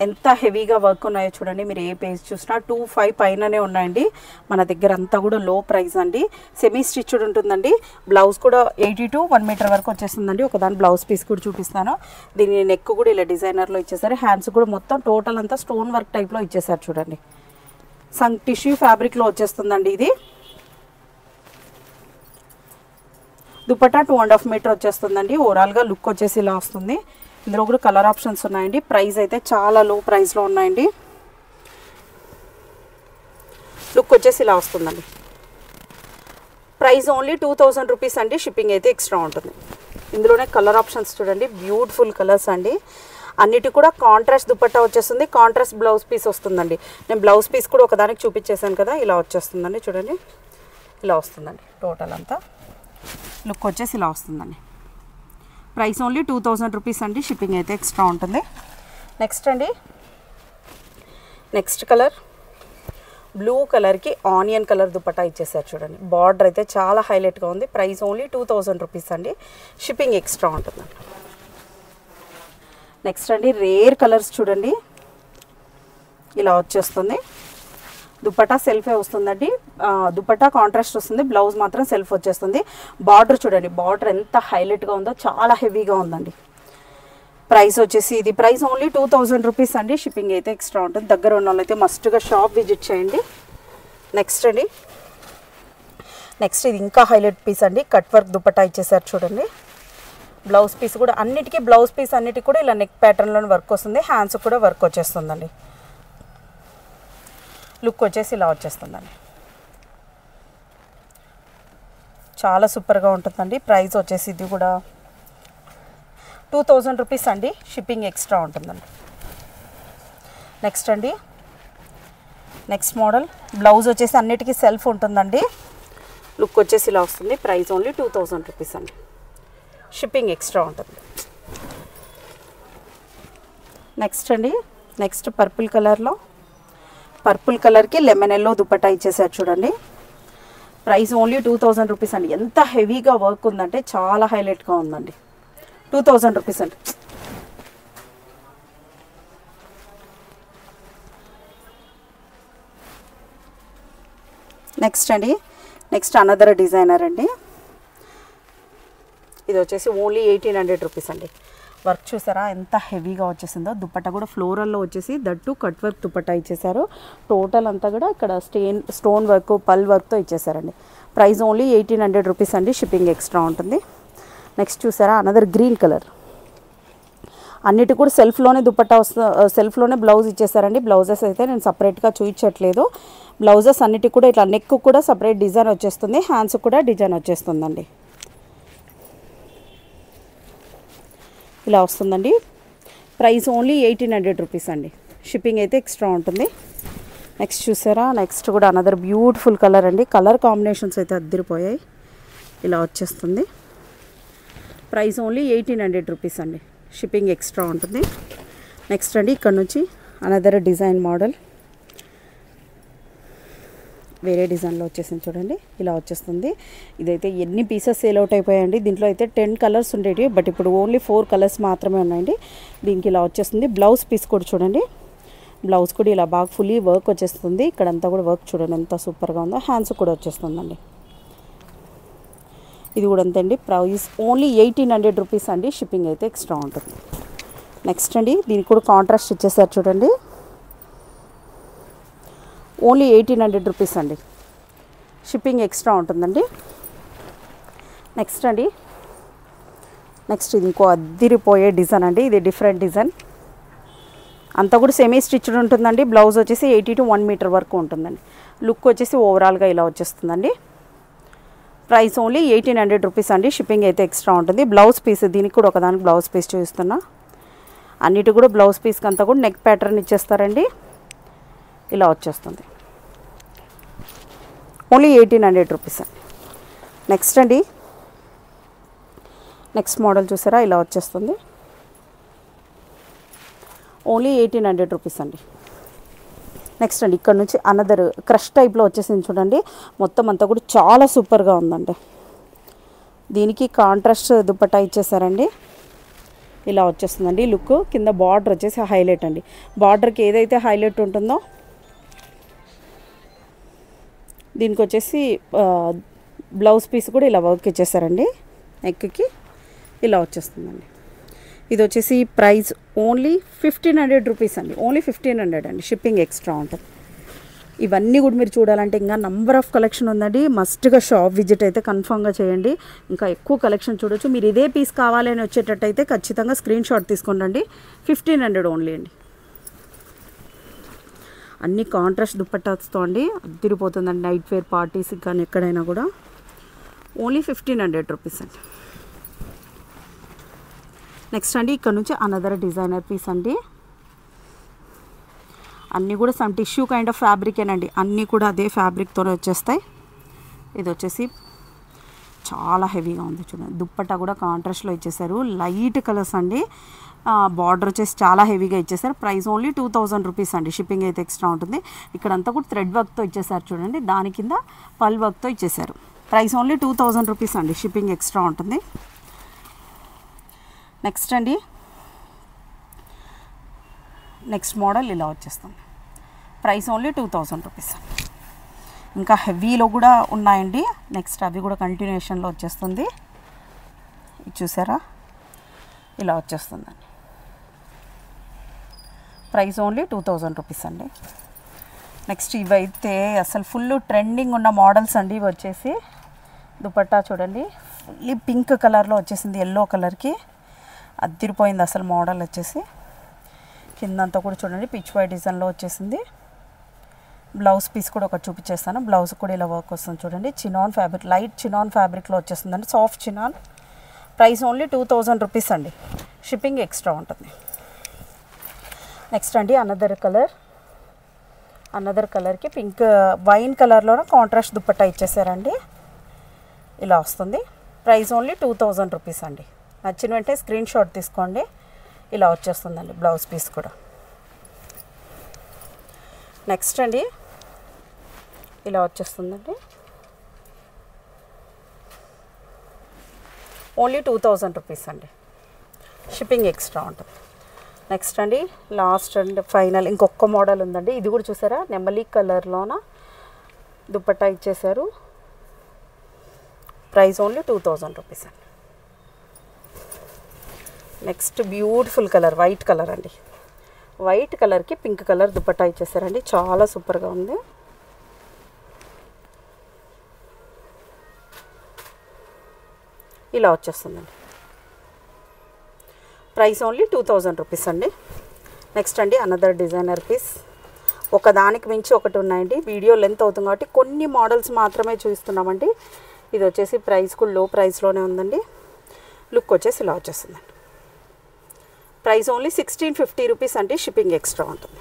ఎంత హెవీగా వర్క్ ఉన్నాయో చూడండి. మీరు ఏ పేజ్ చూసినా 25 పైననే ఉన్నాయండి. మన దగ్గర అంతా కూడా లో ప్రైస్ అండి. సెమీ స్టిచ్డ్ ఉంటుందండి. బ్లౌజ్ కూడా 80 to 1 మీటర్ వరకు వచ్చేస్తుందండి. ఒకదాని బ్లౌజ్ పీస్ కూడా చూపిస్తాను. దీని నెక్ కూడా ఇలా డిజైనర్లో ఇచ్చేసారు. హ్యాండ్స్ కూడా మొత్తం టోటల్ అంతా స్టోన్ వర్క్ టైప్లో ఇచ్చేసారు చూడండి. టిష్యూ ఫ్యాబ్రిక్లో వచ్చేస్తుందండి ఇది. దుపట్టా 2.5 మీటర్ వచ్చేస్తుందండి. ఓవరాల్గా లుక్ వచ్చేసి ఇలా వస్తుంది. ఇందులో కూడా కలర్ ఆప్షన్స్ ఉన్నాయండి. ప్రైస్ అయితే చాలా లో ప్రైస్లో ఉన్నాయండి. లుక్ వచ్చేసి ఇలా వస్తుందండి. ప్రైస్ ఓన్లీ 2000 రూపీస్ అండి. షిప్పింగ్ అయితే ఎక్స్ట్రా ఉంటుంది. ఇందులోనే కలర్ ఆప్షన్స్ చూడండి. బ్యూటిఫుల్ కలర్స్ అండి. అన్నిటి కూడా కాంట్రాస్ట్ దుపట్టా వచ్చేస్తుంది. కాంట్రాస్ట్ బ్లౌజ్ పీస్ వస్తుందండి. నేను బ్లౌజ్ పీస్ కూడా ఒకదానికి చూపించేసాను కదా, ఇలా వచ్చేస్తుందండి చూడండి. ఇలా వస్తుందండి టోటల్ అంతా. లుక్ వచ్చేసి ఇలా వస్తుందండి. ప్రైస్ ఓన్లీ 2000 రూపీస్ అండి. షిప్పింగ్ అయితే ఎక్స్ట్రా ఉంటుంది. నెక్స్ట్ అండి నెక్స్ట్ కలర్ బ్లూ కలర్కి ఆనియన్ కలర్ దుపట్టా ఇచ్చేసారు చూడండి. బార్డర్ అయితే చాలా హైలైట్గా ఉంది. ప్రైస్ ఓన్లీ 2000 రూపీస్ అండి. షిప్పింగ్ ఎక్స్ట్రా ఉంటుందండి. నెక్స్ట్ అండి రేర్ కలర్స్ చూడండి. ఇలా వచ్చేస్తుంది. దుపట్టా సెల్ఫే వస్తుందండి. దుపట్టా కాంట్రాస్ట్ వస్తుంది. బ్లౌజ్ మాత్రం సెల్ఫ్ వచ్చేస్తుంది. బార్డర్ చూడండి. బార్డర్ ఎంత హైలైట్గా ఉందో, చాలా హెవీగా ఉందండి. ప్రైస్ వచ్చేసి ఇది ప్రైస్ ఓన్లీ 2000 రూపీస్ అండి. షిప్పింగ్ అయితే ఎక్స్ట్రా ఉంటుంది. దగ్గర ఉన్న వాళ్ళైతే మస్ట్గా షాప్ విజిట్ చేయండి. నెక్స్ట్ అండి నెక్స్ట్ ఇది ఇంకా హైలైట్ పీస్ అండి. కట్ వర్క్ దుపట్టా ఇచ్చేసారు చూడండి. బ్లౌజ్ పీస్ కూడా అన్నిటికీ బ్లౌజ్ పీస్ అన్నిటికీ కూడా ఇలా నెక్ ప్యాటర్న్లో వర్క్ వస్తుంది. హ్యాండ్స్ కూడా వర్క్ వచ్చేస్తుందండి. లుక్ వచ్చేసి ఇలా వచ్చేస్తుందండి. చాలా సూపర్గా ఉంటుందండి. ప్రైస్ వచ్చేసి ఇది కూడా 2000 రూపీస్ అండి. షిప్పింగ్ ఎక్స్ట్రా ఉంటుందండి. నెక్స్ట్ అండి నెక్స్ట్ మోడల్ బ్లౌజ్ వచ్చేసి అన్నిటికీ సెల్ఫ్ ఉంటుందండి. లుక్ వచ్చేసి ఇలా వస్తుంది. ప్రైస్ ఓన్లీ 2000 రూపీస్ అండి. షిప్పింగ్ ఎక్స్ట్రా ఉంటుంది. నెక్స్ట్ అండి నెక్స్ట్ పర్పుల్ కలర్లో, పర్పుల్ కలర్కి లెమన్ ఎల్లో దుపట్టా ఇచ్చేసారు చూడండి. ప్రైస్ ఓన్లీ 2000 రూపీస్ అండి. ఎంత హెవీగా వర్క్ ఉందంటే చాలా హైలైట్గా ఉందండి. 2000 రూపీస్ అండి. నెక్స్ట్ అండి నెక్స్ట్ అనదర్ డిజైనర్ అండి. ఇది వచ్చేసి ఓన్లీ 1800 రూపీస్ అండి. వర్క్ చూసారా ఎంత హెవీగా వచ్చేసిందో. దుపట్టా కూడా ఫ్లోరల్లో వచ్చేసి దట్టు కట్ వర్క్ దుపట్టా ఇచ్చేసారు. టోటల్ అంతా కూడా ఇక్కడ స్టోన్ వర్క్ పల్ వర్క్తో ఇచ్చేసారండి. ప్రైస్ ఓన్లీ 1800 రూపీస్ అండి. షిప్పింగ్ ఎక్స్ట్రా ఉంటుంది. నెక్స్ట్ చూసారా అనదర్ గ్రీన్ కలర్. అన్నిటి కూడా సెల్ఫ్లోనే దుపట్టా సెల్ఫ్లోనే బ్లౌజ్ ఇచ్చేసారండి. బ్లౌజెస్ అయితే నేను సపరేట్గా చూపించట్లేదు. బ్లౌజెస్ అన్నిటి కూడా ఇట్లా నెక్ కూడా సపరేట్ డిజైన్ వచ్చేస్తుంది. హ్యాండ్స్ కూడా డిజైన్ వచ్చేస్తుందండి. ఇలా వస్తుందండి. ప్రైస్ ఓన్లీ 1800 రూపీస్ అండి. షిప్పింగ్ అయితే ఎక్స్ట్రా ఉంటుంది. నెక్స్ట్ చూసారా, నెక్స్ట్ కూడా అనదర్ బ్యూటిఫుల్ కలర్ అండి. కలర్ కాంబినేషన్స్ అయితే అద్దరిపోయాయి. ఇలా వచ్చేస్తుంది. ప్రైస్ ఓన్లీ 1800 రూపీస్ అండి. షిప్పింగ్ ఎక్స్ట్రా ఉంటుంది. నెక్స్ట్ అండి ఇక్కడ నుంచి అనదర్ డిజైన్ మోడల్, వేరే డిజైన్లో వచ్చేసింది చూడండి. ఇలా వచ్చేస్తుంది. ఇదైతే ఎన్ని పీసెస్ సేల్ అవుట్ అయిపోయాయండి. దీంట్లో అయితే 10 కలర్స్ ఉండేవి, బట్ ఇప్పుడు ఓన్లీ 4 కలర్స్ మాత్రమే ఉన్నాయండి. దీనికి ఇలా వచ్చేస్తుంది. బ్లౌజ్ పీస్ కూడా చూడండి. బ్లౌజ్ కూడా ఇలా బాగా ఫుల్లీ వర్క్ వచ్చేస్తుంది. ఇక్కడంతా కూడా వర్క్ చూడండి ఎంత సూపర్గా ఉందో. హ్యాండ్స్ కూడా వచ్చేస్తుందండి. ఇది కూడా అంతే అండి. ప్రైస్ ఓన్లీ 1800 రూపీస్ అండి. షిప్పింగ్ అయితే ఎక్స్ట్రా ఉంటుంది. నెక్స్ట్ అండి దీనికి కూడా కాంట్రాస్ట్ ఇచ్చేసారు చూడండి. ఓన్లీ 1800 రూపీస్ అండి. షిప్పింగ్ ఎక్స్ట్రా ఉంటుందండి. నెక్స్ట్ అండి, నెక్స్ట్ ఇది ఇంకో అద్దిరిపోయే డిజైన్ అండి. ఇది డిఫరెంట్ డిజైన్. అంతా కూడా సెమీ స్టిచ్డ్ ఉంటుందండి. బ్లౌజ్ వచ్చేసి 80 to 1 మీటర్ వరకు ఉంటుందండి. లుక్ వచ్చేసి ఓవరాల్గా ఇలా వచ్చేస్తుందండి. ప్రైస్ ఓన్లీ 1800 రూపీస్ అండి. షిప్పింగ్ అయితే ఎక్స్ట్రా ఉంటుంది. బ్లౌజ్ పీస్ దీనికి కూడా ఒకదానికి బ్లౌజ్ పీస్ చూపిస్తున్నా. అన్నిటి కూడా బ్లౌజ్ పీస్కి అంతా కూడా నెక్ ప్యాటర్న్ ఇచ్చేస్తారండి. ఇలా వచ్చేస్తుంది. ఓన్లీ 1800 రూపీస్ అండి. నెక్స్ట్ అండి, నెక్స్ట్ మోడల్ చూసారా, ఇలా వచ్చేస్తుంది. ఓన్లీ 1800 రూపీస్ అండి. నెక్స్ట్ అండి ఇక్కడ నుంచి అనదర్ క్రష్ టైప్లో వచ్చేసింది చూడండి. మొత్తం అంతా కూడా చాలా సూపర్గా ఉందండి. దీనికి కాంట్రాస్ట్ దుపట్టా ఇచ్చేసారండి. ఇలా వచ్చేస్తుందండి లుక్. కింద బార్డర్ వచ్చేసి హైలైట్ అండి. బార్డర్కి ఏదైతే హైలైట్ ఉంటుందో దీనికి వచ్చేసి బ్లౌజ్ పీస్ కూడా ఇలా వర్క్ ఇచ్చేసారండి. నెక్కి ఇలా వచ్చేస్తుందండి. ఇది వచ్చేసి ప్రైస్ ఓన్లీ 1500 రూపీస్ అండి. ఓన్లీ 1500 అండి. షిప్పింగ్ ఎక్స్ట్రా ఉంటుంది. ఇవన్నీ కూడా మీరు చూడాలంటే ఇంకా నంబర్ ఆఫ్ కలెక్షన్ ఉందండి. మస్ట్గా షాప్ విజిట్ అయితే కన్ఫామ్గా చేయండి. ఇంకా ఎక్కువ కలెక్షన్ చూడొచ్చు. మీరు ఇదే పీస్ కావాలని వచ్చేటట్టయితే ఖచ్చితంగా స్క్రీన్ షాట్ తీసుకోండి. 1500 ఓన్లీ అండి. అన్ని కాంట్రాస్ట్ దుపట్టాస్తో అండి. అదిరిపోతుందండి. నైట్ వేర్ పార్టీస్కి కానీ ఎక్కడైనా కూడా ఓన్లీ 1500 రూపీస్ అండి. నెక్స్ట్ అండి ఇక్కడ నుంచి అనదర్ డిజైనర్ పీస్ అండి. అన్నీ కూడా సమ్ టిష్యూ కైండ్ ఆఫ్ ఫ్యాబ్రికేనండి. అన్నీ కూడా అదే ఫ్యాబ్రిక్తోనే వచ్చేస్తాయి. ఇది వచ్చేసి చాలా హెవీగా ఉంది చూడండి. దుప్పట్టా కూడా కాంట్రాస్ట్లో ఇచ్చేసారు. లైట్ కలర్స్ అండి. బార్డర్ వచ్చేసి చాలా హెవీగా ఇచ్చేసారు. ప్రైస్ ఓన్లీ 2000 రూపీస్ అండి. షిప్పింగ్ అయితే ఎక్స్ట్రా ఉంటుంది. ఇక్కడంతా కూడా థ్రెడ్ వర్క్తో ఇచ్చేసారు చూడండి. దాని కింద పల్ వర్క్తో ఇచ్చేసారు. ప్రైస్ ఓన్లీ 2000 రూపీస్ అండి. షిప్పింగ్ ఎక్స్ట్రా ఉంటుంది. నెక్స్ట్ అండి, నెక్స్ట్ మోడల్ ఇలా వచ్చేస్తుంది. Price only 2000 rupees. ఇంకా హెవీలో కూడా ఉన్నాయండి. నెక్స్ట్ అవి కూడా కంటిన్యూషన్లో వచ్చేస్తుంది. ఇది చూసారా, ఇలా వచ్చేస్తుందండి. ప్రైస్ ఓన్లీ 2000 రూపీస్ అండి. నెక్స్ట్ ఇవైతే అసలు ఫుల్ ట్రెండింగ్ ఉన్న మోడల్స్ అండి. ఇవి వచ్చేసి దుపట్టా చూడండి. ఫుల్లీ పింక్ కలర్లో వచ్చేసింది. ఎల్లో కలర్కి అద్దిరిపోయింది అసలు మోడల్ వచ్చేసి. కిందంతా కూడా చూడండి పిచ్ వై డిజైన్లో వచ్చేసింది. బ్లౌజ్ పీస్ కూడా ఒకటి చూపించేస్తాను. బ్లౌజ్ కూడా ఇలా వర్క్ వస్తుంది చూడండి. చినాన్ ఫ్యాబ్రిక్, లైట్ చినాన్ ఫ్యాబ్రిక్లో వచ్చేస్తుందండి. Soft chinon. Price only 2000 rupees అండి. షిప్పింగ్ ఎక్స్ట్రా ఉంటుంది. నెక్స్ట్ అండి అనదర్ కలర్. అనదర్ కలర్కి పింక్ వైన్ కలర్లోనే కాంట్రాస్ట్ దుపట్టా ఇచ్చేసారండి. ఇలా వస్తుంది. ప్రైస్ ఓన్లీ 2000 రూపీస్ అండి. నచ్చిన వెంటనే స్క్రీన్ షాట్ తీసుకోండి. ఇలా వచ్చేస్తుందండి బ్లౌజ్ పీస్ కూడా. నెక్స్ట్ అండి ఇలా వచ్చేస్తుందండి. ఓన్లీ 2000 రూపీస్ అండి. షిప్పింగ్ ఎక్స్ట్రా ఉంటుంది. నెక్స్ట్ అండి లాస్ట్ అండ్ ఫైనల్ ఇంకొక మోడల్ ఉందండి. ఇది కూడా చూసారా, నెమలి కలర్లోన దుపట్టా ఇచ్చేసారు. ప్రైస్ ఓన్లీ 2000 రూపీస్ అండి. Next beautiful colour, white colour అండి. వైట్ కలర్కి పింక్ కలర్ దుపట్టా ఇచ్చేసారండి. చాలా సూపర్గా ఉంది. ఇలా వచ్చేస్తుందండి. ప్రైస్ ఓన్లీ 2000 రూపీస్ అండి. నెక్స్ట్ అండి అనదర్ డిజైనర్ పీస్. ఒకదానికి మించి ఒకటి ఉన్నాయండి. వీడియో లెంత్ అవుతుంది కాబట్టి కొన్ని మోడల్స్ మాత్రమే చూస్తున్నామండి. ఇది వచ్చేసి ప్రైస్ కూడా లో ప్రైస్లోనే ఉందండి. లుక్ వచ్చేసి ఇలా వచ్చేస్తుందండి. ప్రైస్ ఓన్లీ 1650 రూపీస్ అండి, షిప్పింగ్ ఎక్స్ట్రా ఉంటుంది.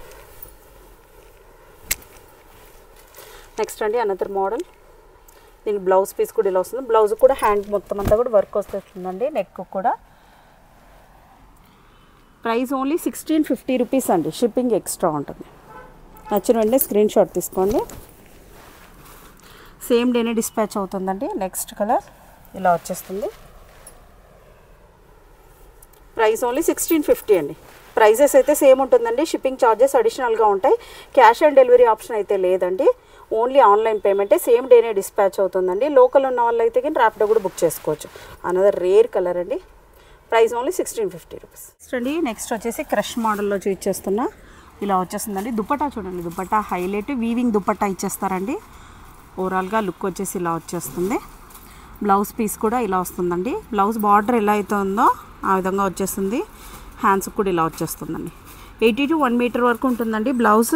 నెక్స్ట్ అండి అనదర్ మోడల్. దీనికి బ్లౌజ్ పీస్ కూడా ఇలా వస్తుంది. బ్లౌజ్ కూడా హ్యాండ్ మొత్తం అంతా కూడా వర్క్ వస్తుందండి, నెక్ కూడా. ప్రైస్ ఓన్లీ 1650 రూపీస్ అండి, షిప్పింగ్ ఎక్స్ట్రా ఉంటుంది. నచ్చిన వెంటనే స్క్రీన్ షాట్ తీసుకోండి. సేమ్ డేనే డిస్పాచ్ అవుతుందండి. నెక్స్ట్ కలర్ ఇలా వచ్చేస్తుంది. ప్రైస్ ఓన్లీ 1650 అండి. ప్రైజెస్ అయితే సేమ్ ఉంటుందండి, షిప్పింగ్ ఛార్జెస్ అడిషనల్గా ఉంటాయి. క్యాష్ ఆన్ డెలివరీ ఆప్షన్ అయితే లేదండి, ఓన్లీ ఆన్లైన్ పేమెంటే. సేమ్ డేనే డిస్పాచ్ అవుతుందండి. లోకల్ ఉన్న వాళ్ళు అయితే కానీ ర్యాపిడో కూడా బుక్ చేసుకోవచ్చు. అనదర్ రేర్ కలర్ అండి. ప్రైస్ ఓన్లీ 1650 రూపీస్ అండి. నెక్స్ట్ వచ్చేసి క్రష్ మోడల్లో చూపించేస్తున్నా. ఇలా వచ్చేస్తుందండి. దుపట్టా చూడండి, దుపట్టా హైలైట్ వీవింగ్ దుపట్టా ఇచ్చేస్తారండి. ఓవరాల్గా లుక్ వచ్చేసి ఇలా వచ్చేస్తుంది. బ్లౌజ్ పీస్ కూడా ఇలా వస్తుందండి. బ్లౌజ్ బార్డర్ ఎలా అయితే ఉందో ఆ విధంగా వచ్చేస్తుంది. హ్యాండ్స్ కూడా ఇలా వచ్చేస్తుందండి. 80 to 1 మీటర్ వరకు ఉంటుందండి బ్లౌజ్.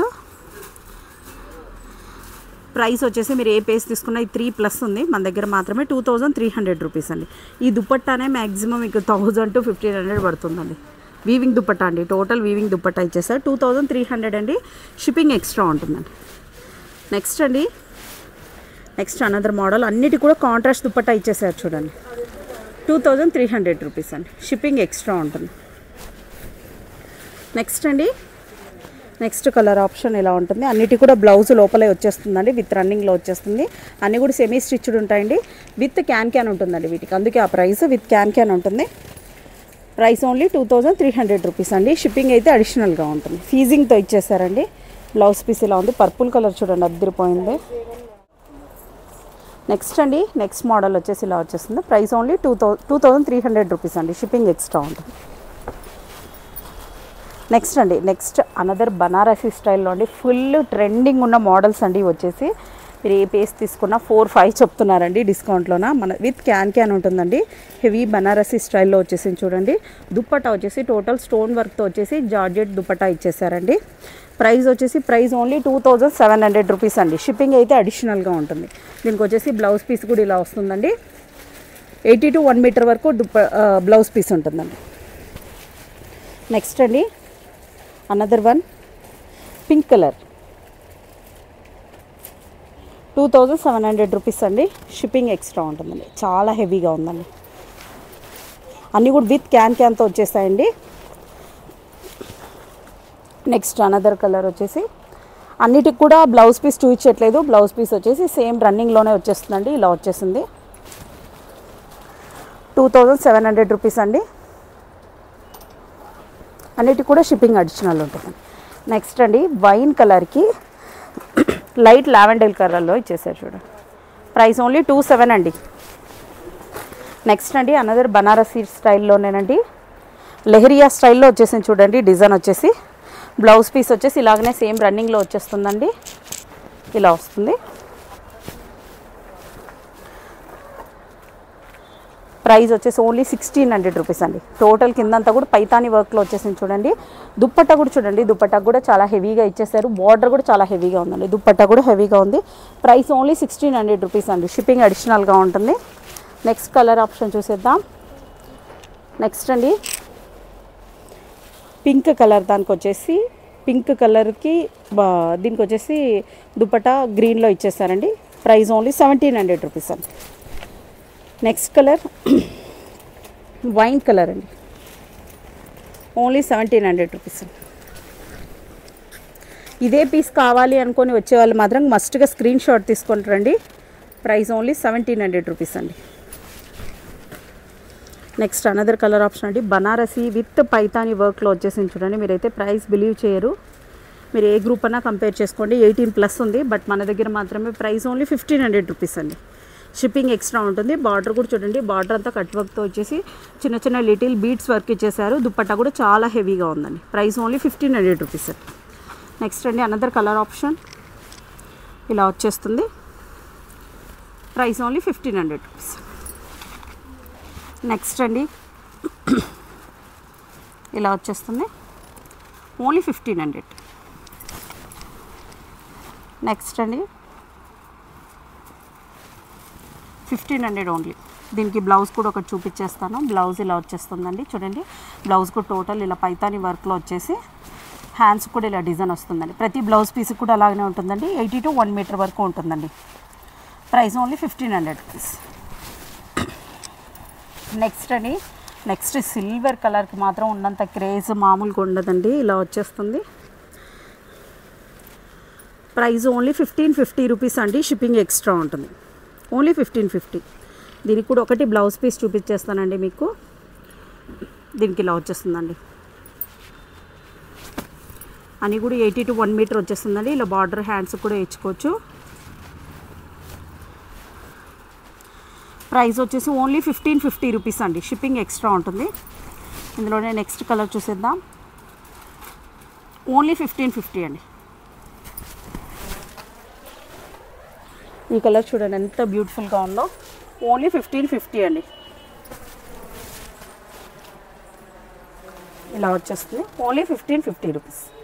ప్రైస్ వచ్చేసి మీరు ఏ పేస్ తీసుకున్నా ఈ 3+ ఉంది మన దగ్గర మాత్రమే. 2300 రూపీస్ అండి. ఈ దుపట్టానే మ్యాక్సిమం మీకు 1000 to 1500 పడుతుందండి. వీవింగ్ దుపట్టా అండి, టోటల్ వీవింగ్ దుపట్టా ఇచ్చేసారు. 2300 అండి, షిప్పింగ్ ఎక్స్ట్రా ఉంటుందండి. నెక్స్ట్ అండి, నెక్స్ట్ అనదర్ మోడల్. అన్నిటి కూడా కాంట్రాస్ట్ దుపట్టా ఇచ్చేసారు చూడండి. 2300 రూపీస్ అండి, షిప్పింగ్ ఎక్స్ట్రా ఉంటుంది. నెక్స్ట్ అండి, నెక్స్ట్ కలర్ ఆప్షన్ ఇలా ఉంటుంది. అన్నిటి కూడా బ్లౌజ్ లోపలే వచ్చేస్తుందండి, విత్ రన్నింగ్లో వచ్చేస్తుంది. అన్నీ కూడా సెమీ స్టిచ్డ్ ఉంటాయండి, విత్ క్యాన్ ఉంటుందండి వీటికి. అందుకే ఆ ప్రైస్ విత్ క్యాన్ ఉంటుంది. ప్రైస్ ఓన్లీ 2300 రూపీస్ అండి, షిప్పింగ్ అయితే అడిషనల్గా ఉంటుంది. ఫీజింగ్తో ఇచ్చేసారండి. బ్లౌజ్ పీస్ ఇలా ఉంది. పర్పుల్ కలర్ చూడండి, అద్దరిపోయింది. నెక్స్ట్ అండి, నెక్స్ట్ మోడల్ వచ్చేసి ఇలా వచ్చేస్తుంది. ప్రైస్ ఓన్లీ 2300 రూపీస్ అండి, షిప్పింగ్ ఎక్స్ట్రా ఉంటుంది. నెక్స్ట్ అండి, నెక్స్ట్ అనదర్ బనారసీ స్టైల్లో అండి. ఫుల్ ట్రెండింగ్ ఉన్న మోడల్స్ అండి వచ్చేసి. మీరు ఏ పేస్ తీసుకున్నా 4-5 చెప్తున్నారండి డిస్కౌంట్లోన. మన విత్ క్యాన్ ఉంటుందండి. హెవీ బనారసీ స్టైల్లో వచ్చేసి చూడండి. దుప్పట్టా వచ్చేసి టోటల్ స్టోన్ వర్క్తో వచ్చేసి జార్జెట్ దుప్పట్టా ఇచ్చేసారండి. ప్రైస్ వచ్చేసి ప్రైస్ ఓన్లీ 2700 రూపీస్ అండి, షిప్పింగ్ అయితే అడిషనల్గా ఉంటుంది. దీనికి వచ్చేసి బ్లౌజ్ పీస్ కూడా ఇలా వస్తుందండి. 80 to 1 మీటర్ వరకు బ్లౌజ్ పీస్ ఉంటుందండి. నెక్స్ట్ అండి another one pink colour. 2700 rupees అండి, షిప్పింగ్ ఎక్స్ట్రా ఉంటుందండి. చాలా హెవీగా ఉందండి. అన్నీ కూడా విత్ క్యాన్తో వచ్చేసాయండి. నెక్స్ట్ అనదర్ కలర్ వచ్చేసి అన్నిటికి కూడా బ్లౌజ్ పీస్ చూపించట్లేదు. బ్లౌజ్ పీస్ వచ్చేసి సేమ్ రన్నింగ్లోనే వచ్చేస్తుందండి. ఇలా వచ్చేసింది. 2700 రూపీస్ అండి. అన్నిటికి కూడా షిప్పింగ్ అడిషనల్ ఉంటుంది. నెక్స్ట్ అండి, వైన్ కలర్కి లైట్ లావెండర్ కలర్లో ఇచ్చేసారు చూడండి. ప్రైస్ ఓన్లీ 27 అండి. నెక్స్ట్ అండి అనదర్ బనారసీ స్టైల్లోనేనండి. లెహరియా స్టైల్లో వచ్చేసింది చూడండి. డిజైన్ వచ్చేసి బ్లౌజ్ పీస్ వచ్చేసి ఇలాగనే సేమ్ రన్నింగ్లో వచ్చేస్తుందండి. ఇలా వస్తుంది. ప్రైస్ వచ్చేసి ఓన్లీ 1600 రూపీస్ అండి. టోటల్ కిందంతా కూడా పైతాని వర్క్లో వచ్చేసింది చూడండి. దుప్పట్టా కూడా చూడండి, దుప్పట్టా కూడా చాలా హెవీగా ఇచ్చేసారు. బార్డర్ కూడా చాలా హెవీగా ఉందండి. దుప్పట్టా కూడా హెవీగా ఉంది. ప్రైస్ ఓన్లీ 1600 రూపీస్ అండి, షిప్పింగ్ అడిషనల్గా ఉంటుంది. నెక్స్ట్ కలర్ ఆప్షన్ చూసేద్దాం. నెక్స్ట్ అండి పింక్ కలర్. దానికి వచ్చేసి పింక్ కలర్కి దీనికి వచ్చేసి దుపట్టా గ్రీన్లో ఇచ్చేసారండి. ప్రైస్ ఓన్లీ 1700 రూపీస్ అండి. నెక్స్ట్ కలర్ వైన్ కలర్ అండి. ఓన్లీ 1700 రూపీస్ అండి. ఇదే పీస్ కావాలి అనుకొని వచ్చేవాళ్ళు మాత్రం మస్ట్గా స్క్రీన్ షాట్ తీసుకొని రండి. ప్రైస్ ఓన్లీ 1700 రూపీస్ అండి. నెక్స్ట్ అనదర్ కలర్ ఆప్షన్ అండి. బనారసీ విత్ పైతాని వర్క్లో వచ్చేసింది చూడండి. మీరైతే ప్రైస్ బిలీవ్ చేయరు. మీరు ఏ గ్రూప్ అన్నా కంపేర్ చేసుకోండి. 18+ ఉంది, బట్ మన దగ్గర మాత్రమే ప్రైస్ ఓన్లీ 1500 రూపీస్ అండి, షిప్పింగ్ ఎక్స్ట్రా ఉంటుంది. బార్డర్ కూడా చూడండి, బార్డర్ అంతా కట్ వర్క్తో వచ్చేసి చిన్న చిన్న లిటిల్ బీడ్స్ వర్క్ ఇచ్చేసారు. దుప్పట్టా కూడా చాలా హెవీగా ఉందండి. ప్రైస్ ఓన్లీ 1500 రూపీస్ అండి. నెక్స్ట్ అండి అనదర్ కలర్ ఆప్షన్ ఇలా వచ్చేస్తుంది. Price only 1500 rupees. నెక్స్ట్ అండి ఇలా వచ్చేస్తుంది. ఓన్లీ 1500. నెక్స్ట్ అండి 1500 ఓన్లీ. దీనికి బ్లౌజ్ కూడా ఒకటి చూపించేస్తాను. బ్లౌజ్ ఇలా వచ్చేస్తుందండి చూడండి. బ్లౌజ్ కూడా టోటల్ ఇలా పైతాని వర్క్లో వచ్చేసి హ్యాండ్స్ కూడా ఇలా డిజైన్ వస్తుందండి. ప్రతి బ్లౌజ్ పీస్ కూడా అలాగనే ఉంటుందండి. 80 to 1 మీటర్ వరకు ఉంటుందండి. Price only 1500 rupees. నెక్స్ట్ అండి, నెక్స్ట్ సిల్వర్ కలర్కి మాత్రం ఉన్నంత క్రేజ్ మామూలుగా ఉండదండి. ఇలా వచ్చేస్తుంది. ప్రైస్ ఓన్లీ 1550 రూపీస్ అండి. షిప్పింగ్ ఎక్స్ట్రా ఉంటుంది. ఓన్లీ 1550. దీనికి కూడా ఒకటి బ్లౌజ్ పీస్ చూపించేస్తానండి మీకు. దీనికి ఇలా వచ్చేస్తుందండి. అని కూడా 80 to 1 మీటర్ వచ్చేస్తుందండి. ఇలా బార్డర్ హ్యాండ్స్ కూడా ఇచ్చుకోవచ్చు. ప్రైస్ వచ్చేసి ఓన్లీ 1550 రూపీస్ అండి. షిప్పింగ్ ఎక్స్ట్రా ఉంటుంది. ఇందులోనే నెక్స్ట్ కలర్ చూసేద్దాం. ఓన్లీ 1550 అండి. ఈ కలర్ చూడండి ఎంత బ్యూటిఫుల్గా ఉందో. ఓన్లీ 1550 అండి. ఇలా వచ్చేస్తుంది. Only 1550 rupees.